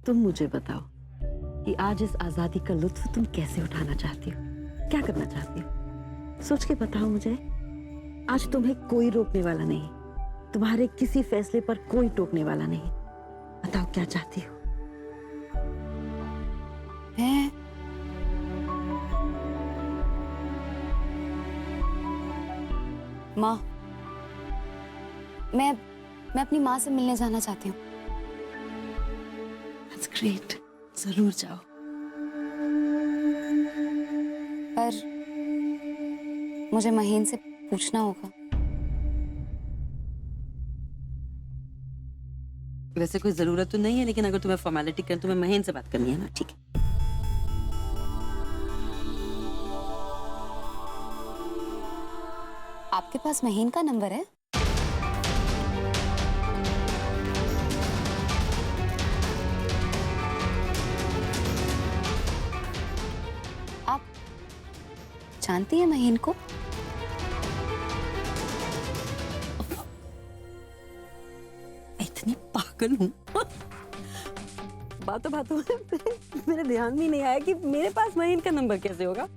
तुम मुझे बताओ कि आज इस आजादी का लुत्फ तुम कैसे उठाना चाहती हो, क्या करना चाहती हो? सोच के बताओ मुझे। आज तुम्हें कोई रोकने वाला नहीं, तुम्हारे किसी फैसले पर कोई टोकने वाला नहीं। बताओ क्या चाहती हो? माँ, मैं अपनी माँ से मिलने जाना चाहती हूँ। That's great. जरूर जाओ। पर मुझे महीन से पूछना होगा। वैसे कोई जरूरत तो नहीं है, लेकिन अगर तुम्हें फॉर्मेलिटी करनी, तुम्हें महीन से बात करनी है ना, ठीक है। आपके पास महीन का नंबर है? आप जानती हैं महीन को? इतनी पागल हूँ। बातों बातों में मेरे ध्यान में नहीं आया कि मेरे पास महीन का नंबर कैसे होगा।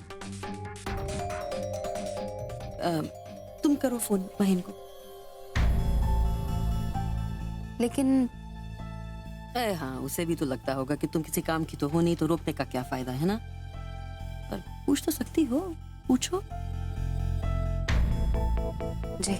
तुम करो फोन महीन को। लेकिन हाँ, उसे भी तो लगता होगा कि तुम किसी काम की तो हो नहीं, तो रोकने का क्या फायदा है ना। पर पूछ तो सकती हो, पूछो। जी।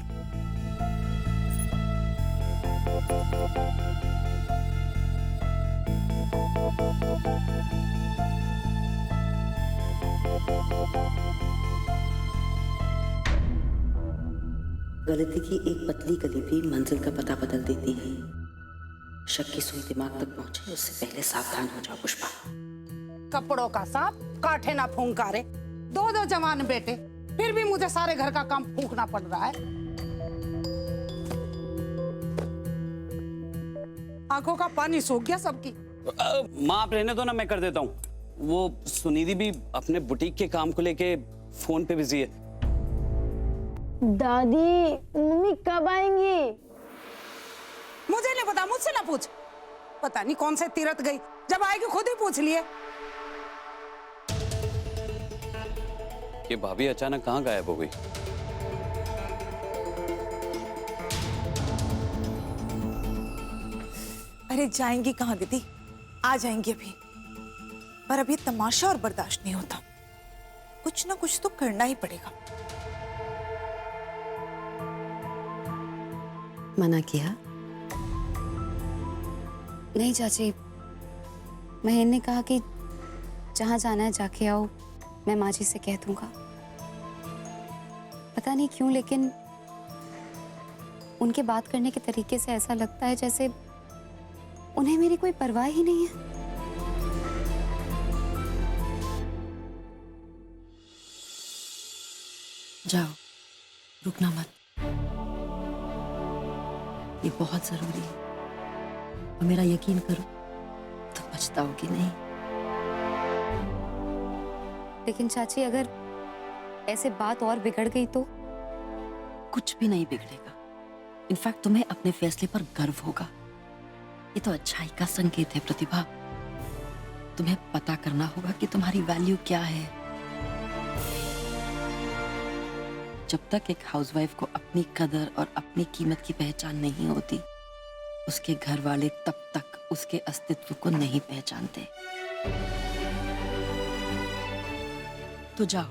गलती की एक पतली कली भी मंजिल का पता बदल देती है। शक की सुई दिमाग तक पहुंचे उससे पहले सावधान हो जाओ पुष्पा। कपड़ों का सांप काठे ना फूंकारे। दो जवान बेटे, फिर भी मुझे सारे घर का काम फूंकना पड़ रहा है। आंखों का पानी सूख गया सबकी। माँ आप रहने दो ना, मैं कर देता हूँ। वो सुनिधि भी अपने बुटीक के काम को लेके फोन पे बिजी है। दादी, मम्मी कब आएंगी? मुझे नहीं पता, मुझसे ना पूछ। पता नहीं कौन से तीरथ गई, जब आएगी खुद ही पूछ लिए। ये भाभी अचानक कहाँ गायब हो गई? अरे जाएंगी कहाँ दीदी, आ जाएंगी अभी। पर अभी तमाशा और बर्दाश्त नहीं होता, कुछ ना कुछ तो करना ही पड़ेगा। मना किया? नहीं चाची, महीन ने कहा कि जहां जाना है जाके आओ, मैं माँ जी से कह दूंगा। पता नहीं क्यों, लेकिन उनके बात करने के तरीके से ऐसा लगता है जैसे उन्हें मेरी कोई परवाह ही नहीं है। जाओ, रुकना मत, ये बहुत जरूरी है। और मेरा यकीन करो तो पछताओगी नहीं। लेकिन चाची, अगर ऐसे बात और बिगड़ गई तो? कुछ भी नहीं बिगड़ेगा। इनफैक्ट तुम्हें अपने फैसले पर गर्व होगा। ये तो अच्छाई का संकेत है प्रतिभा। तुम्हें पता करना होगा कि तुम्हारी वैल्यू क्या है। जब तक एक हाउसवाइफ को अपनी कदर और अपनी कीमत की पहचान नहीं होती, उसके घर वाले तब तक उसके अस्तित्व को नहीं पहचानते। तो जाओ,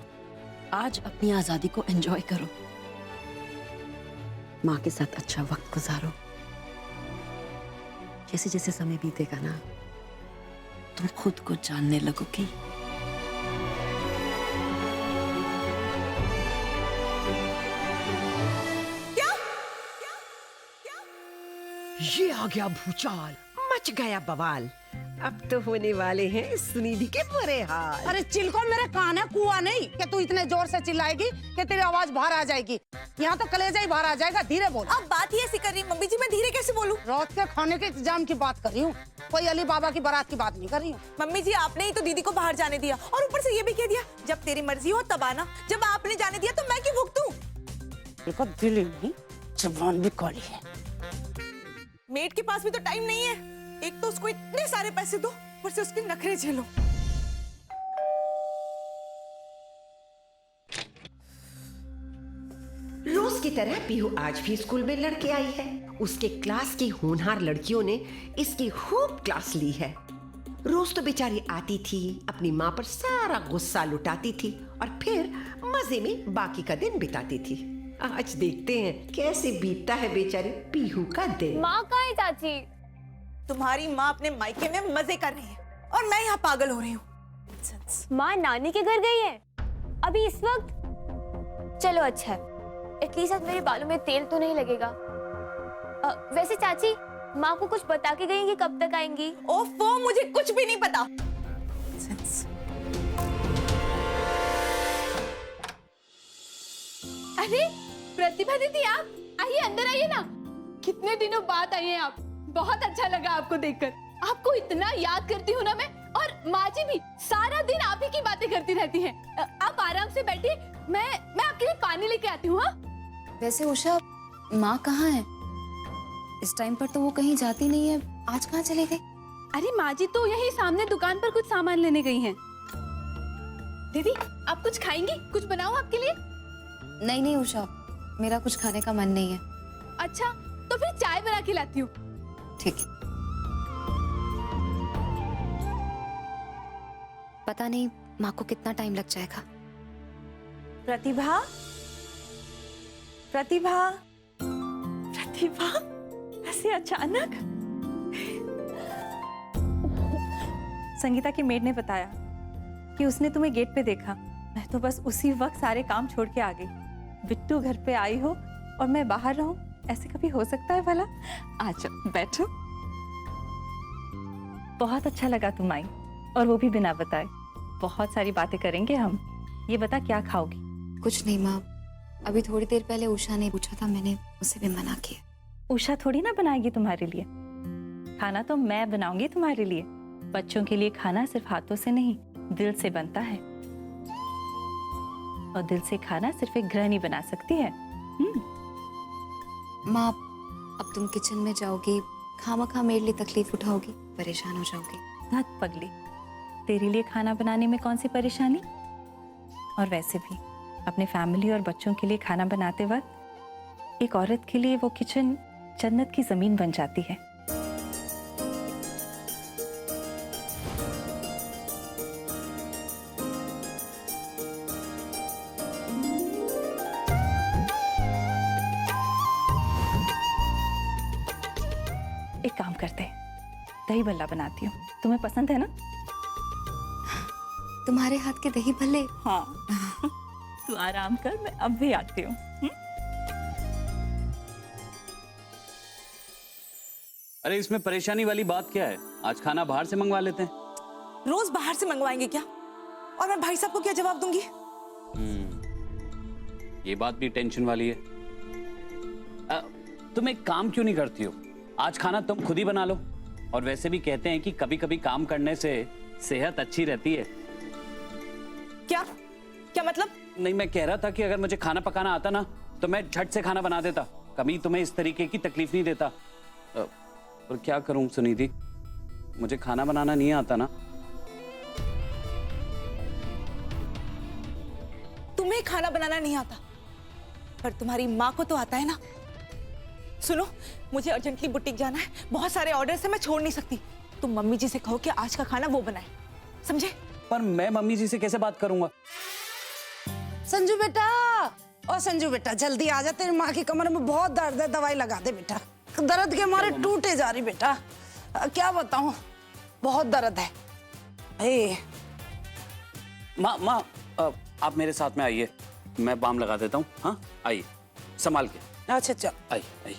आज अपनी आजादी को एंजॉय करो, माँ के साथ अच्छा वक्त गुजारो। जैसे जैसे समय बीतेगा ना, तुम खुद को जानने लगोगी। ये आ गया भूचाल, मच गया बवाल। अब तो होने वाले हैं सुनिधि के बुरे हाल। अरे चिलको, मेरे कान है, कुआं नहीं कि तू इतने जोर से चिल्लाएगी कि तेरी आवाज बाहर आ जाएगी। यहाँ तो कलेजा ही बाहर आ जाएगा। धीरे बोल। अब बात ही ऐसी कर रही मम्मी जी, मैं धीरे कैसे बोलूं? रात के खाने के इंतजाम की बात कर रही हूँ, कोई अली बाबा की बारात की बात नहीं कर रही हूँ। मम्मी जी, आपने ही तो दीदी को बाहर जाने दिया और ऊपर से ये भी कह दिया जब तेरी मर्जी हो तब आना। जब आपने जाने दिया तो मैं क्यों भुगतूं? देखो, दिल ही नहीं, जुबान भी काली है। मेड के पास भी तो टाइम नहीं है। एक तो उसको इतने सारे पैसे दो, ऊपर से उसके नखरे झेलो। रोज की तरह पीहू आज भी स्कूल में लड़के आई है। उसके क्लास की होनहार लड़कियों ने इसकी खूब क्लास ली है। रोज तो बेचारी आती थी, अपनी माँ पर सारा गुस्सा लुटाती थी और फिर मजे में बाकी का दिन बिताती थी। आज देखते हैं कैसे बीतता है बेचारी पीहू का दिन। माँ कहाँ है चाची? तुम्हारी माँ अपने मायके में मजे कर रही है और मैं यहाँ पागल हो रही हूँ। माँ नानी के घर गई है अभी इस वक्त? चलो अच्छा है, एटलीस्ट आज मेरे बालों में तेल तो नहीं लगेगा। वैसे चाची माँ को कुछ बता के गई कि कब तक आएंगी? ओफो, मुझे कुछ भी नहीं पता। अरे प्रतिभा दीदी, आप आइए, अंदर आइए ना। कितने दिनों बाद आई हैं आप, बहुत अच्छा लगा आपको देखकर। आपको इतना याद करती हूँ ना मैं, और माँ जी भी सारा दिन आप ही की बातें करती रहती हैं। आप आराम से बैठिए, मैं आपके लिए पानी लेके आती हूँ। वैसे उषा, माँ कहाँ है? इस टाइम पर तो वो कहीं जाती नहीं है, आज कहाँ चले गए? अरे माँ जी तो यही सामने दुकान पर कुछ सामान लेने गई हैं। दीदी आप कुछ खाएंगी? कुछ बनाऊं आपके लिए? नहीं नहीं उषा, मेरा कुछ खाने का मन नहीं है। अच्छा तो फिर चाय बना के लाती हूँ। ठीक है। पता नहीं माँ को कितना टाइम लग जाएगा। प्रतिभा, प्रतिभा, प्रतिभा, ऐसे अचानक? संगीता की मेड ने बताया कि उसने तुम्हें गेट पे देखा। मैं तो बस उसी वक्त सारे काम छोड़ के आ गई। बिट्टू घर पे आई हो और मैं बाहर रहूं, ऐसे कभी हो सकता है भला? आ जाओ, बैठो। बहुत अच्छा लगा तुम आई, और वो भी बिना बताए। बहुत सारी बातें करेंगे हम। ये बता क्या खाओगी? कुछ नहीं माँ, अभी थोड़ी देर पहले उषा ने पूछा था, मैंने उसे भी मना किया। उषा थोड़ी ना बनाएगी तुम्हारे लिए खाना, तो मैं बनाऊंगी तुम्हारे लिए। बच्चों के लिए खाना सिर्फ हाथों से नहीं, दिल से बनता है, और दिल से खाना सिर्फ एक गृहिणी बना सकती है। माँ, अब तुम किचन में जाओगी, खामखा मेरे लिए तकलीफ उठाओगी, परेशान हो जाओगी। धत पगली, तेरे लिए खाना बनाने में कौन सी परेशानी? और वैसे भी अपने फैमिली और बच्चों के लिए खाना बनाते वक्त एक औरत के लिए वो किचन जन्नत की जमीन बन जाती है। एक काम करते हैं, दही भल्ला बनाती हूँ, तुम्हें पसंद है ना? तुम्हारे हाथ के दही भल्ले? हाँ। तू आराम कर, मैं अब भी आती हूँ। अरे इसमें परेशानी वाली बात क्या है? आज खाना बाहर से मंगवा लेते हैं। रोज बाहर से मंगवाएंगे क्या? और मैं भाई साहब को क्या जवाब दूंगी? ये बात भी टेंशन वाली है। तुम एक काम क्यों नहीं करती हो? आज खाना तुम खुद ही बना लो। और वैसे भी कहते हैं कि कभी कभी काम करने से सेहत अच्छी रहती है। क्या क्या मतलब? नहीं, मैं कह रहा था कि अगर मुझे खाना पकाना आता ना तो मैं झट से खाना बना देता, कभी तुम्हें इस तरीके की तकलीफ नहीं देता। और क्या करूं सुनिधि, मुझे खाना बनाना नहीं आता ना। तुम्हें खाना बनाना नहीं आता, पर तुम्हारी माँ को तो आता है ना। सुनो, मुझे अर्जेंटली बुटीक जाना है, बहुत सारे ऑर्डर्स हैं, मैं छोड़ नहीं सकती। तुम मम्मी जी से कहो कि आज का खाना वो बनाए, समझे? पर मैं मम्मी जी से कैसे बात करूंगा? संजू बेटा, ओ संजू बेटा, जल्दी आ जा, तेरी माँ की कमर में बहुत दर्द है, दवाई लगा दे बेटा। दर्द के मारे टूटे जा रही बेटा, क्या बताऊं, बहुत दर्द है। माँ, आप मेरे साथ में आइए, मैं बाम लगा देता हूँ। हाँ आइए, संभाल के। अच्छा चल, आइए।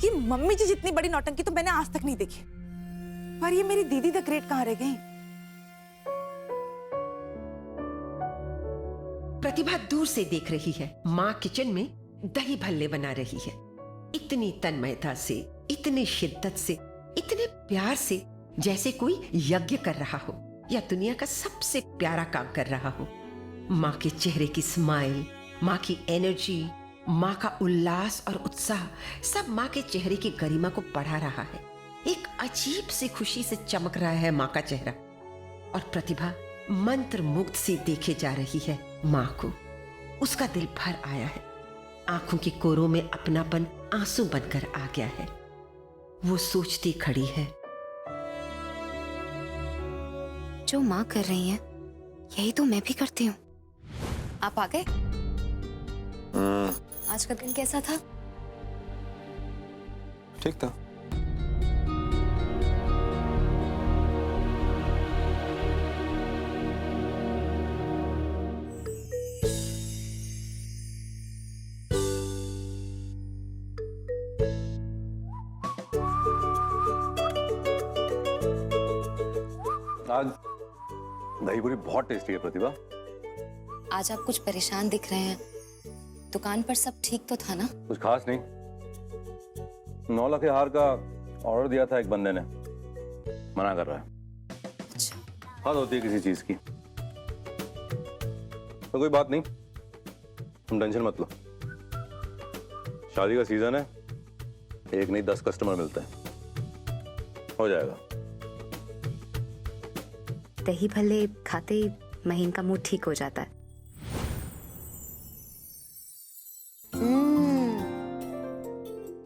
ये मम्मी जी जितनी बड़ी नौटंकी तो मैंने आज तक नहीं देखी। पर ये मेरी दीदी द ग्रेट कहाँ रह गई? प्रतिभा दूर से देख रही है, माँ किचन में दही भल्ले बना रही है। इतनी तन्मयता से, इतनी शिद्दत से, इतने प्यार से, जैसे कोई यज्ञ कर रहा हो या दुनिया का सबसे प्यारा काम कर रहा हो। माँ के चेहरे की स्माइल, माँ की एनर्जी, माँ का उल्लास और उत्साह सब माँ के चेहरे की गरिमा को बढ़ा रहा है। एक अजीब सी खुशी से चमक रहा है माँ का चेहरा, और प्रतिभा मंत्र मुग्ध सी देखे जा रही है माँ को। उसका दिल भर आया है, आंखों के कोरों में अपनापन आंसू बनकर आ गया है। वो सोचती खड़ी है, जो माँ कर रही है यही तो मैं भी करती हूँ। आप आ गए? आज का दिन कैसा था? ठीक था। आज दही पूरी बहुत टेस्टी है प्रतिभा। आज आप कुछ परेशान दिख रहे हैं। दुकान पर सब ठीक तो था ना? कुछ खास नहीं। 9 लाख के हार का ऑर्डर दिया था एक बंदे ने, मना कर रहा है। अच्छा। हद होती है किसी चीज की। तो कोई बात नहीं, तुम टेंशन मत लो। शादी का सीजन है, एक नहीं 10 कस्टमर मिलते हैं, हो जाएगा। दही भल्ले खाते ही महीन का मूड ठीक हो जाता है।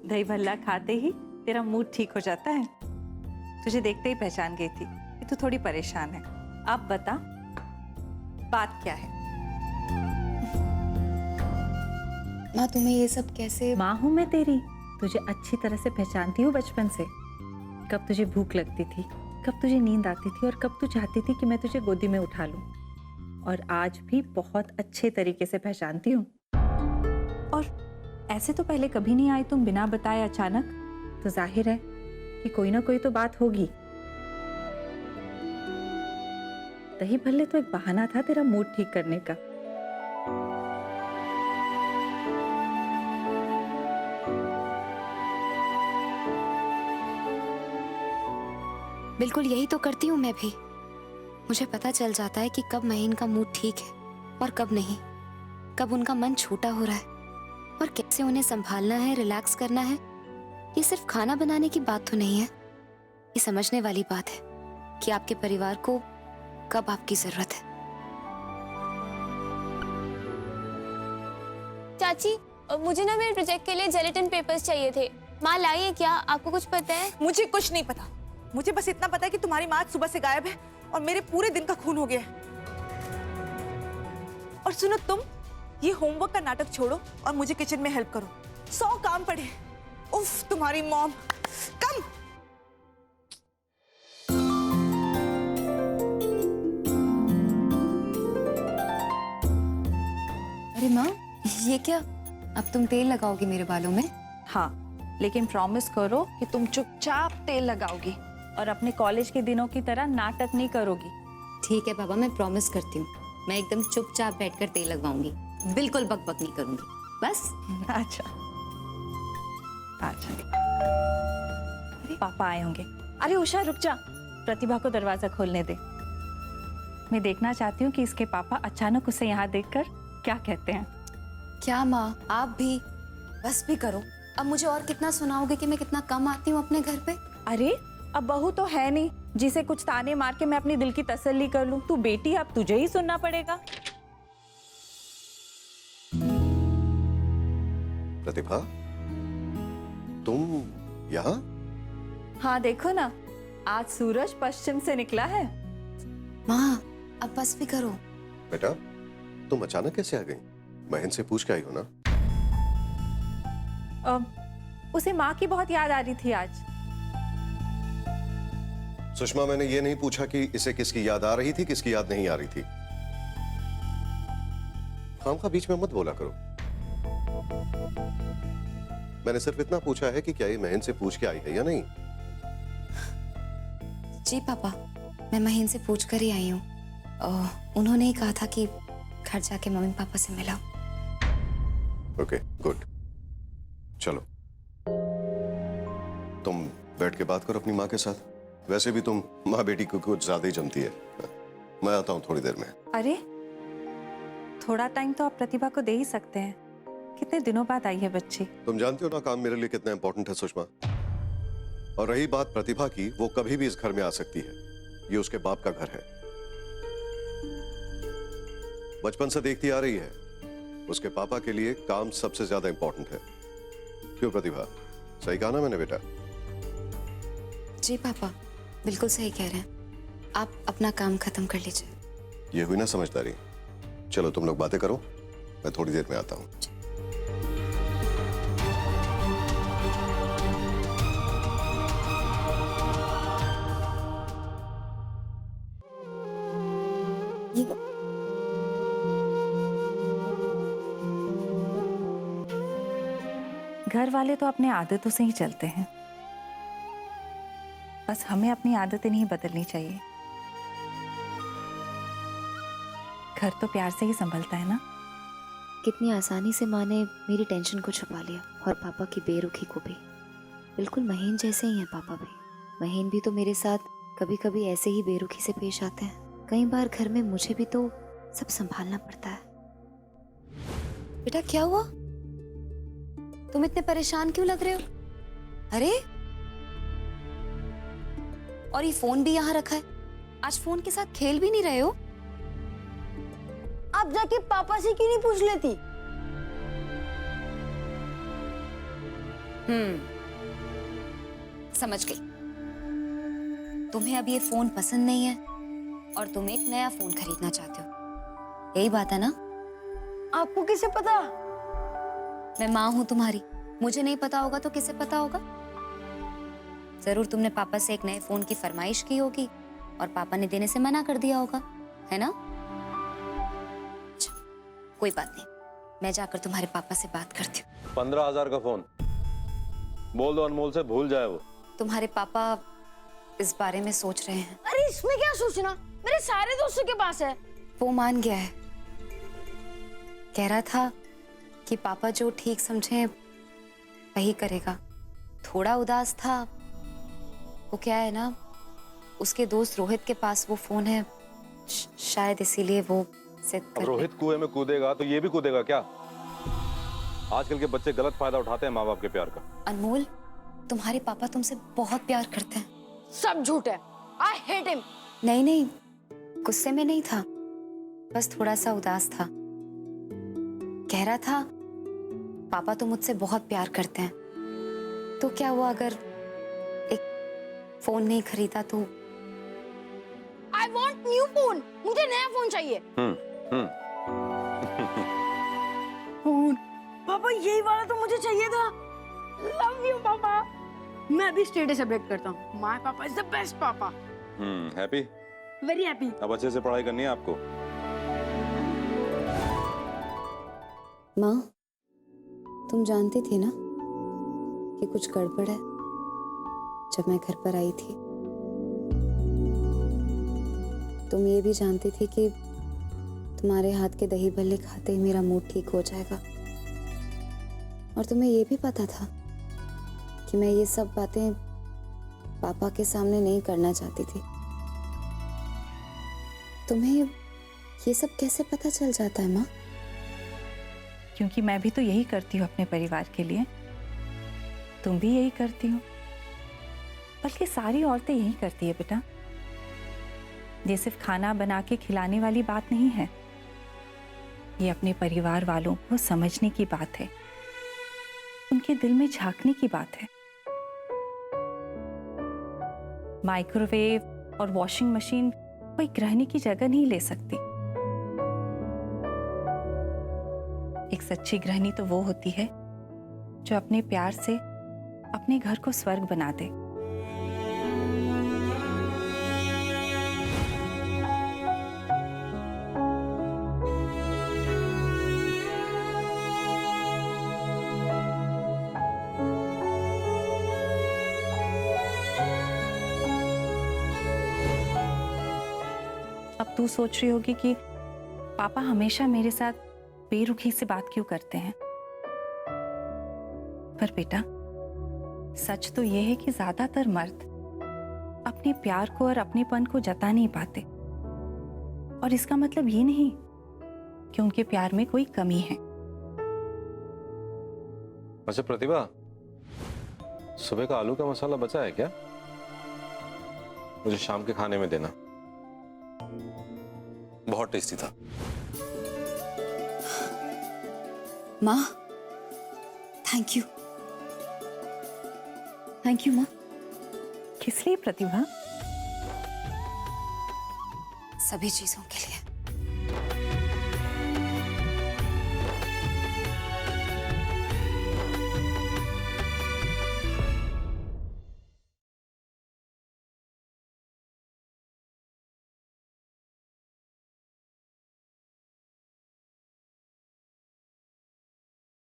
दही भल्ला खाते ही तेरा मूड ठीक हो जाता है। तुझे देखते ही पहचान गई थी कि तू थोड़ी परेशान है। अब बता बात क्या है? माँ तुम्हें ये सब कैसे? माँ हूँ मैं तेरी, तुझे अच्छी तरह से पहचानती हूँ बचपन से। कब तुझे भूख लगती थी, कब तुझे नींद आती थी और कब तू चाहती थी कि मैं तुझे गोदी में उठा लूं। और आज भी बहुत अच्छे तरीके से पहचानती हूँ। और ऐसे तो पहले कभी नहीं आई तुम बिना बताए अचानक, तो जाहिर है कि कोई ना कोई तो बात होगी। दही भल्ले तो एक बहाना था तेरा मूड ठीक करने का। बिल्कुल यही तो करती हूँ मैं भी। मुझे पता चल जाता है कि कब महीन का मूड ठीक है और कब नहीं, कब उनका मन छोटा हो रहा है और कैसे उन्हें संभालना है, रिलैक्स करना है। ये सिर्फ खाना बनाने की बात तो नहीं है, ये समझने वाली बात है कि आपके परिवार को कब आपकी जरूरत है। चाची, मुझे ना मेरे प्रोजेक्ट के लिए जेलेटिन पेपर्स चाहिए थे। माँ लाई है क्या? आपको कुछ पता है? मुझे कुछ नहीं पता। मुझे बस इतना पता है कि तुम्हारी माँ आज सुबह से गायब है और मेरे पूरे दिन का खून हो गया है। और सुनो, तुम ये होमवर्क का नाटक छोड़ो और मुझे किचन में हेल्प करो। 100 काम पड़े। उफ, तुम्हारी मॉम। कम। अरे माँ, ये क्या? अब तुम तेल लगाओगी मेरे बालों में? हाँ, लेकिन प्रॉमिस करो कि तुम चुपचाप तेल लगाओगी और अपने कॉलेज के दिनों की तरह नाटक नहीं करोगी। ठीक है पापा, मैं प्रॉमिस करती हूँ। मैं एकदम चुपचाप बैठकर तेल लगवाऊंगी, बिल्कुल बकबक नहीं करूंगी। बस। अच्छा अच्छा। अरे पापा आए होंगे। अरे उषा रुक जा, प्रतिभा को दरवाजा खोलने दे। मैं देखना चाहती हूँ कि इसके पापा अचानक उसे यहाँ देखकर क्या कहते हैं। क्या माँ, आप भी बस भी करो। अब मुझे और कितना सुनाओगे कि मैं कितना कम आती हूँ अपने घर पे? अरे अब बहू तो है नहीं जिसे कुछ ताने मार के मैं अपनी दिल की तसल्ली कर लूं। तू बेटी, अब तुझे ही सुनना पड़ेगा। प्रतिभा, तुम यहाँ? हाँ देखो ना, आज सूरज पश्चिम से निकला है। माँ अब बस भी करो। बेटा, तुम अचानक कैसे आ गई? बहन से पूछ के आई हो ना? उसे माँ की बहुत याद आ रही थी आज। सुषमा, मैंने ये नहीं पूछा कि इसे किसकी याद आ रही थी, किसकी याद नहीं आ रही थी। खामखा बीच में मत बोला करो। मैंने सिर्फ इतना पूछा है कि क्या ये महन से पूछ के आई है या नहीं। जी पापा, मैं महीन से पूछ कर ही आई हूँ। उन्होंने ही कहा था कि घर जाके मम्मी पापा से मिलाओ। Okay, good. चलो तुम बैठ के बात करो अपनी माँ के साथ। वैसे भी तुम माँ बेटी को कुछ ज्यादा ही जमती है। मैं आता हूँ थोड़ी देर में। अरे थोड़ा टाइम तो आप प्रतिभा को दे ही सकते हैं। कितने दिनों बाद आई है बच्ची। तुम जानते हो ना काम मेरे लिए कितना इंपॉर्टेंट है सुषमा। और रही बात प्रतिभा की, वो कभी भी इस घर में आ सकती है। ये उसके बाप का घर है, बचपन से देखती आ रही है। उसके पापा के लिए काम सबसे ज्यादा इंपॉर्टेंट है। क्यों प्रतिभा, सही कहा ना मैंने बेटा? जी पापा, बिल्कुल सही कह रहे हैं। आप अपना काम खत्म कर लीजिए। ये हुई ना समझदारी। चलो तुम लोग बातें करो, मैं थोड़ी देर में आता हूँ। घर वाले तो अपने आदतों से ही चलते हैं, बस हमें अपनी आदतें नहीं बदलनी चाहिए। घर तो प्यार से ही संभलता है ना। कितनी आसानी से माँ ने मेरी टेंशन को छुपा लिया और पापा की बेरुखी को भी। बिल्कुल महीन जैसे ही हैं पापा भी। महीन भी तो मेरे साथ कभी कभी ऐसे ही बेरुखी से पेश आते हैं। कई बार घर में मुझे भी तो सब संभालना पड़ता है। बेटा क्या हुआ, तुम इतने परेशान क्यों लग रहे हो? अरे, और ये फोन भी यहाँ रखा है, आज फोन के साथ खेल भी नहीं रहे हो? आप जाके पापा से क्यों नहीं पूछ लेती? समझ गई। तुम्हें अब ये फोन पसंद नहीं है और तुम एक नया फोन खरीदना चाहते हो, यही बात है ना? आपको कैसे पता? मैं माँ हूं तुम्हारी, मुझे नहीं पता होगा तो किसे पता होगा? जरूर तुमने पापा से एक नए फोन की फरमाइश की होगी और पापा ने देने से मना कर दिया होगा, है ना? कोई बात नहीं, मैं जाकर तुम्हारे पापा से बात करती हूँ। 15,000 का फोन, बोल दो अनमोल से भूल जाए वो। तुम्हारे पापा इस बारे में सोच रहे हैं। अरे इसमें क्या सोचना, मेरे सारे दोस्तों के पास है। वो मान गया है, कह रहा था कि पापा जो ठीक समझे वही करेगा। थोड़ा उदास था, वो क्या है ना, उसके दोस्त रोहित के पास वो फोन है, शायद इसीलिए वो जिद कर। रोहित कुएं में कूदेगा तो ये भी कूदेगा क्या? आजकल के बच्चे गलत फायदा उठाते हैं माँ बाप के प्यार का। अनमोल, तुम्हारे पापा तुमसे बहुत प्यार करते हैं। सब झूठ है, आई हेट हिम। नहीं नहीं, गुस्से में नहीं था, बस थोड़ा सा उदास था। कह रहा था पापा तो मुझसे बहुत प्यार करते हैं, तो क्या हुआ अगर एक फोन नहीं खरीदा तो? आई वॉन्ट न्यू फोन, मुझे नया फोन चाहिए। फोन पापा, यही वाला तो मुझे चाहिए था। लव यू पापा। मैं भी स्टेटस अपडेट करता हूँ, माय पापा इज द बेस्ट पापा। हैप्पी? Very happy. अब अच्छे से पढ़ाई करनी है आपको। माँ, तुम जानती थी ना कि कुछ गड़बड़ है जब मैं घर पर आई थी। तुम ये भी जानती थी कि तुम्हारे हाथ के दही भल्ले खाते ही मेरा मूड ठीक हो जाएगा। और तुम्हें ये भी पता था कि मैं ये सब बातें पापा के सामने नहीं करना चाहती थी। तुम्हें ये सब कैसे पता चल जाता है माँ? क्योंकि मैं भी तो यही करती हूँ अपने परिवार के लिए, तुम भी यही करती हो, बल्कि सारी औरतें यही करती है बेटा। ये सिर्फ खाना बना के खिलाने वाली बात नहीं है, ये अपने परिवार वालों को समझने की बात है, उनके दिल में झांकने की बात है। माइक्रोवेव और वॉशिंग मशीन कोई गृहिणी की जगह नहीं ले सकती। एक सच्ची गृहिणी तो वो होती है जो अपने प्यार से अपने घर को स्वर्ग बना दे। अब तू सोच रही होगी कि पापा हमेशा मेरे साथ बेरुखी से बात क्यों करते हैं, पर बेटा सच तो यह है कि ज्यादातर मर्द अपने प्यार को और अपनेपन को जता नहीं पाते, और इसका मतलब ये नहीं कि उनके प्यार में कोई कमी है। अच्छा प्रतिभा, सुबह का आलू का मसाला बचा है क्या? मुझे शाम के खाने में देना, बहुत टेस्टी था। माँ, थैंक यू। थैंक यू माँ। किस लिए प्रतिभा? सभी चीजों के लिए।